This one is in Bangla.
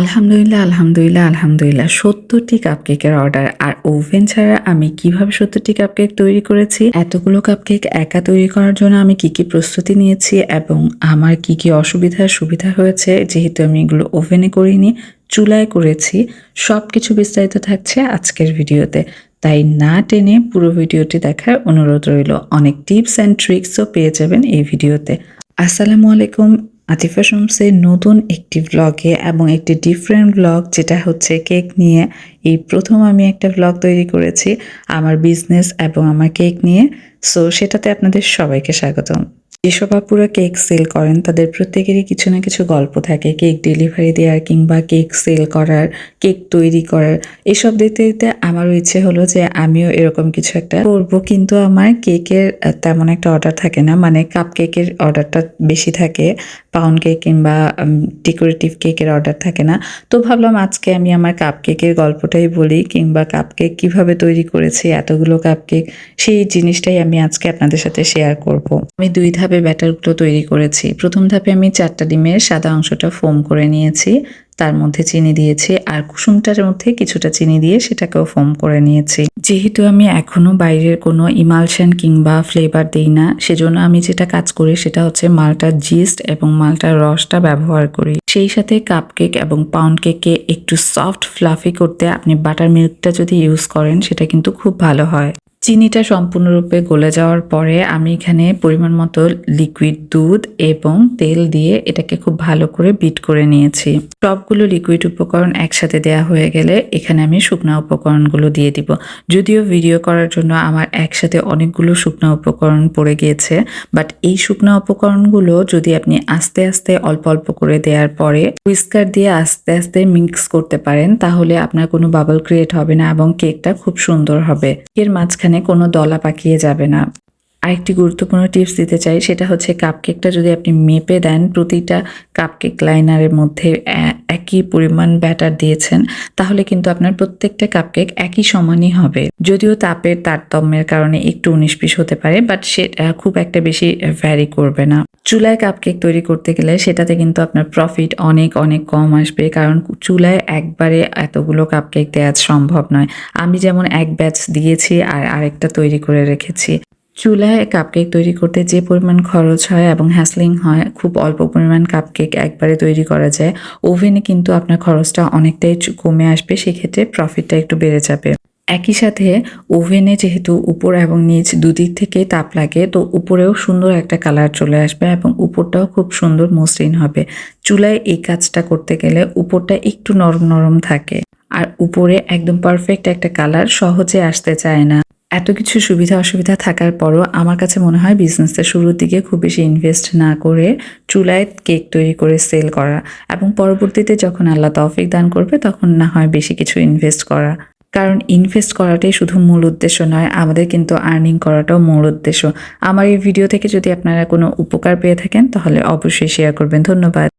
আলহামদুলিল্লাহ, আলহামদুলিল্লাহ, আলহামদুলিল্লাহ। ৭০ টি কাপকেকের অর্ডার। আর ওভেন ছাড়া আমি কিভাবে ৭০ টি কাপকেক তৈরি করেছি, এতগুলো কাপকেক একা তৈরি করার জন্য আমি কি প্রস্তুতি নিয়েছি এবং আমার কি অসুবিধা সুবিধা হয়েছে যেহেতু আমি এগুলো ওভেনে করিনি, চুলায় করেছি। সবকিছু বিস্তারিত থাকছে আজকের ভিডিওতে। তাই না টেনে পুরো ভিডিওটি দেখার অনুরোধ রইল। অনেক টিপস অ্যান্ড ট্রিক্সও পেয়ে যাবেন এই ভিডিওতে। আসসালামু আলাইকুম। আতিফা শমসের নতুন একটি ব্লগে এবং একটি ডিফারেন্ট ব্লগ যেটা হচ্ছে কেক নিয়ে। এই প্রথম আমি একটা ব্লগ তৈরি করেছি আমার বিজনেস এবং আমার কেক নিয়ে। সো সেটাতে আপনাদের সবাইকে স্বাগতম। যেসব আপুরা কেক সেল করেন তাদের প্রত্যেকেরই কিছু না কিছু গল্প থাকে, কেক ডেলিভারি দেওয়ার কিংবা কেক সেল করার, কেক তৈরি করার। এসব দেখতে দেখতে আমারও ইচ্ছে হলো যে আমিও এরকম কিছু একটা করব, কিন্তু আমার কেকের তেমন একটা অর্ডার থাকে না, মানে কাপ কেকের অর্ডারটা বেশি থাকে, পাউন্ড কেক কিংবা ডেকোরেটিভ কেকের অর্ডার থাকে না। তো ভাবলাম আজকে আমি আমার কাপ কেকের গল্পটাই বলি, কিংবা কাপ কেক কীভাবে তৈরি করেছি, এতগুলো কাপ কেক, সেই জিনিসটাই আমি আজকে আপনাদের সাথে শেয়ার করব। আমি 2 ধাপে ব্যাটারগুলো তৈরি করেছি। প্রথম ধাপে আমি 4টা ডিমের সাদা অংশটা ফোম করে নিয়েছি, তার মধ্যে চিনি দিয়েছি, আর কুসুমটার মধ্যে কিছুটা চিনি দিয়ে সেটাকেও ফোম করে নিয়েছি। যেহেতু আমি এখনো বাইরের কোনো ইমালশন কিংবা ফ্লেভার দিই না, সেজন্য আমি যেটা কাজ করি সেটা হচ্ছে মালটার জিস্ট এবং মালটার রসটা ব্যবহার করি। সেই সাথে কাপকেক এবং পাউন্ড কেককে একটু সফট ফ্লাফি করতে আপনি বাটার মিল্কটা যদি ইউজ করেন সেটা কিন্তু খুব ভালো হয়। চিনিটা সম্পূর্ণরূপে গলে যাওয়ার পরে আমি এখানে পরিমাণ মতো লিকুইড দুধ এবং তেল দিয়ে এটাকে খুব ভালো করে বিট করে নিয়েছি। সবগুলো লিকুইড উপকরণ একসাথে দেয়া হয়ে গেলে এখানে আমি শুকনা উপকরণগুলো দিয়ে দিব। যদিও ভিডিও করার জন্য আমার একসাথে অনেকগুলো শুকনা উপকরণ পড়ে গিয়েছে, বাট এই শুকনা উপকরণগুলো যদি আপনি আস্তে আস্তে অল্প অল্প করে দেওয়ার পরে হুইস্কার দিয়ে আস্তে আস্তে মিক্স করতে পারেন, তাহলে আপনার কোনো বাবল ক্রিয়েট হবে না এবং কেকটা খুব সুন্দর হবে। এর মাঝখানে কোনো দলা পাকিয়ে যাবে না। আরেকটি গুরুত্বপূর্ণ টিপস দিতে চাই, সেটা হচ্ছে কাপকেকটা যদি আপনি মেপে দেন, প্রতিটা কাপকেক লাইনারের মধ্যে একই পরিমাণ ব্যাটার দিয়েছেন, তাহলে কিন্তু আপনার প্রত্যেকটা কাপকেক একই সমানই হবে। যদিও তাপের তারতম্যের কারণে একটু 19-20 হতে পারে, বাট সেটা খুব একটা বেশি ভ্যারি করবে না। চুলায় কাপকেক তৈরি করতে গেলে সেটাতে কিন্তু আপনার প্রফিট অনেক অনেক কম আসবে, কারণ চুলায় একবারে এতগুলো কাপকেক দেওয়া সম্ভব নয়। আমি যেমন এক ব্যাচ দিয়েছি আর আরেকটা তৈরি করে রেখেছি। চুলায় কাপকেক তৈরি করতে যে পরিমাণ খরচ হয় এবং হ্যাসলিং হয়, খুব অল্প পরিমাণ কাপকেক একবারে তৈরি করা যায়। ওভেনে কিন্তু আপনার খরচটা অনেকটাই কমে আসবে, সেক্ষেত্রে প্রফিটটা একটু বেড়ে যাবে। একই সাথে ওভেনে যেহেতু উপর এবং নিচ দুদিক থেকে তাপ লাগে, তো উপরেও সুন্দর একটা কালার চলে আসবে এবং উপরটাও খুব সুন্দর মসৃণ হবে। চুলায় এই কাজটা করতে গেলে উপরটা একটু নরম নরম থাকে, আর উপরে একদম পারফেক্ট একটা কালার সহজে আসতে চায় না। এত কিছু সুবিধা অসুবিধা থাকার পরও আমার কাছে মনে হয় বিজনেসের শুরুর দিকে খুব বেশি ইনভেস্ট না করে চুলায় কেক তৈরি করে সেল করা, এবং পরবর্তীতে যখন আল্লাহ তৌফিক দান করবে তখন না হয় বেশি কিছু ইনভেস্ট করা। কারণ ইনভেস্ট করাটাই শুধু মূল উদ্দেশ্য নয়, আমাদের কিন্তু আর্নিং করাটাও মূল উদ্দেশ্য। আমার এই ভিডিও থেকে যদি আপনারা কোনো উপকার পেয়ে থাকেন তাহলে অবশ্যই শেয়ার করবেন। ধন্যবাদ।